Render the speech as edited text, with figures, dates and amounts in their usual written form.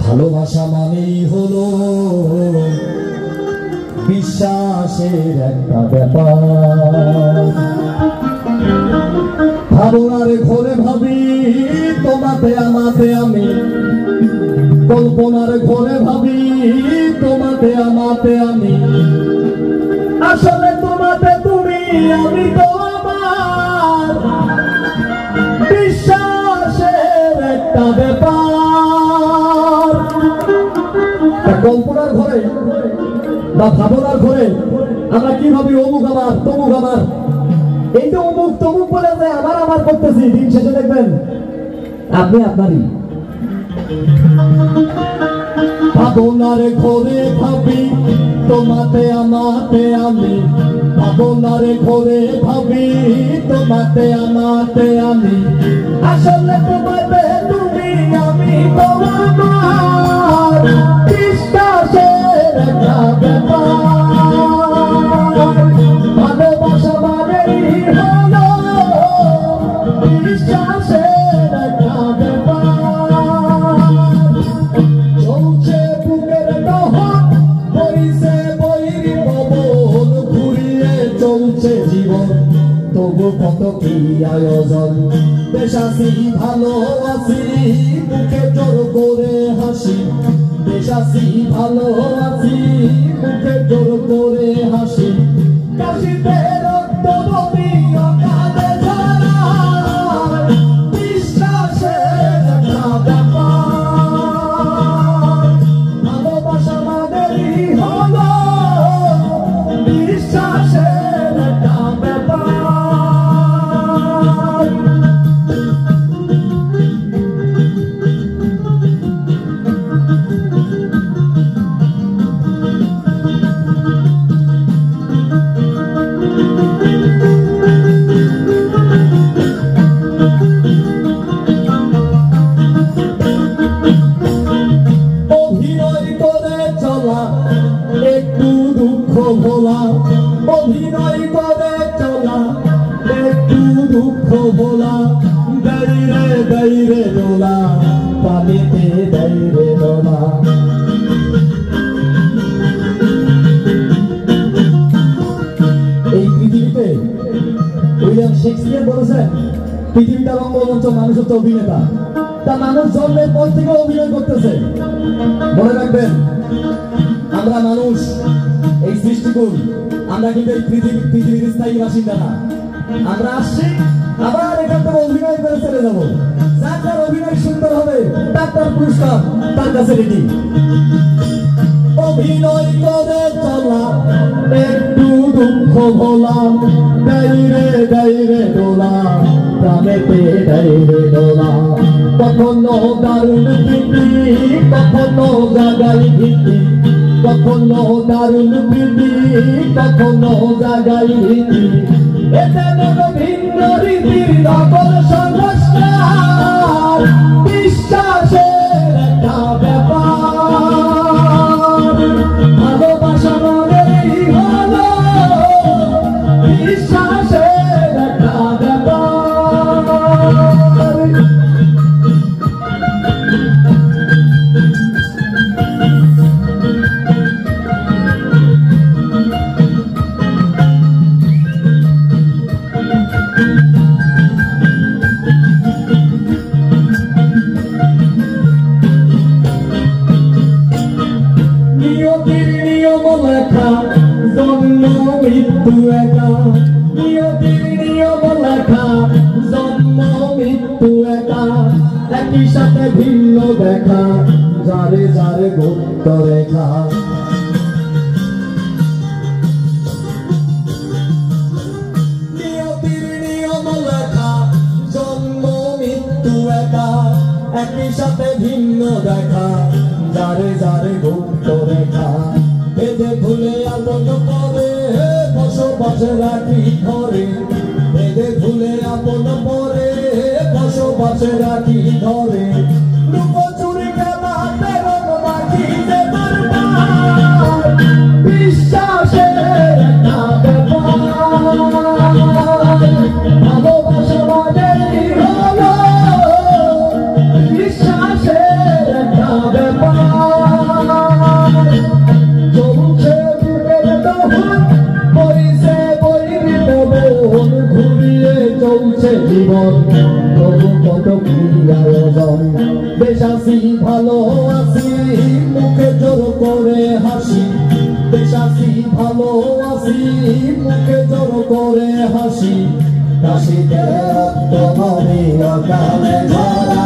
ভালোবাসা মানেই হলো বিশ্বাসের একটা ব্যাপার। ভাবনার ঘরে ভাবি তোমাতে আমাতে আমি, কল্পনার ঘরে ভাবি তোমাতে আমাতে আমি, আসলে তোমাতে তুমি আমি তো আমার বিশ্বাসের একটা ব্যাপার। কল্পনার ঘরে বা ভাবনার ঘরে আমরা কি ভাবি অমুক আমার তমুক আমার, এই তো অমুক তমুক বলে যে আমার আমার করতেছি, দিন শেষে দেখবেন আপনি আপনারই। ভাবনার ঘরে ভাবি তোমাতে আমাতে আমি, ভাবনার ঘরে ভাবি তোমাতে আমাতে আমি, আসলে তোমাতে তুমি আমি তো আমার বিশ্বাসের একটা ব্যাপার। ভালোবাসা মানেই হলো বিশ্বাসের একটা ব্যাপার। চলছে বুকের দহন বইছে বইর পবন, ঘুরিয়ে চলছে জীবন তবু কত কি আয়োজন। বেশ আছি ভালো আছি মুখে জোর করে হাসি, বেশ আছি ভালো আছি মুখে জোর করে হাসি, কাশিতে রক্ত বমি অকালে ঝরায় বিশ্বাসের একটা ব্যাপার। ভালোবাসা মানেই হলো বিশ্বাসের একটা ব্যাপার। অভিনয় করে চলা একটু দুঃখ ভোলা, অভিনয় করে চলা একটু দুঃখ ভোলা, দাইরে দাইরে দোলা পানিতে দাইরে দোলা। এই পৃথিবীতে উইলিয়াম শেক্সপিয়ার বলেছেন পৃথিবীটা রঙ্গমঞ্চ, মানুষ হচ্ছে অভিনেতা। তা মানুষ জন্মের পর থেকে অভিনয় করতেছে। মনে রাখবেন আমরা মানুষ, এই সৃষ্টিকুল, আমরা কিন্তু এই পৃথিবীর স্থায়ী বাসিন্দা না। আমরা আসছি আবার এখান থেকে অভিনয় করে চলে যাবো। যার অভিনয় সুন্দর হবে তার পুরস্কার তার কাছে রেডি। অভিনয় করে চলা একটু দুঃখ ভোলা, দাইরে দাইরে দোলা প্রাণেতে দাইরে দোলা। কখনো দারুণ প্রীতি কখনো জাগাই ভীতি, কখনো দারুণ প্রীতি কখনো জাগাই ভীতি, এটা ভিন্ন রীতির নকল সংস্কার বিশ্বাসের একটা ব্যাপার। ভালোবাসা মানেই হলো বিশ্বাসের একটা ব্যাপার। নিয়তির নিয়ম লেখা জন্ম মৃত্যু একা, নিয়তির নিয়ম লেখা জন্ম মৃত্যু একা, একই সাথে ভিন্ন দেখা যারে যারে গুপ্ত রেখা। নিয়তির নিয়ম লেখা জন্ম মৃত্যু একা, একই সাথে ভিন্ন দেখা যারে যারে গুপ্ত রেখা। এতে ভুলে আপন পরে বসবাস রাখি ঘরে, এতে ভুলে আপন পরে বসবাস রাখি ঘরে। লুকোচুরি খেলাতে রং মাখিতে দরবার বিশ্বাসের একটা ব্যাপার। ভালোবাসা মানেই হলো বিশ্বাসের একটা ব্যাপার। বেশ আছি ভালো আছি মুখে জোর করে হাসি বেশ আছি ভালো আছি মুখে জোর করে হাসি কাশিতে রক্ত ভরে অকালে ধরা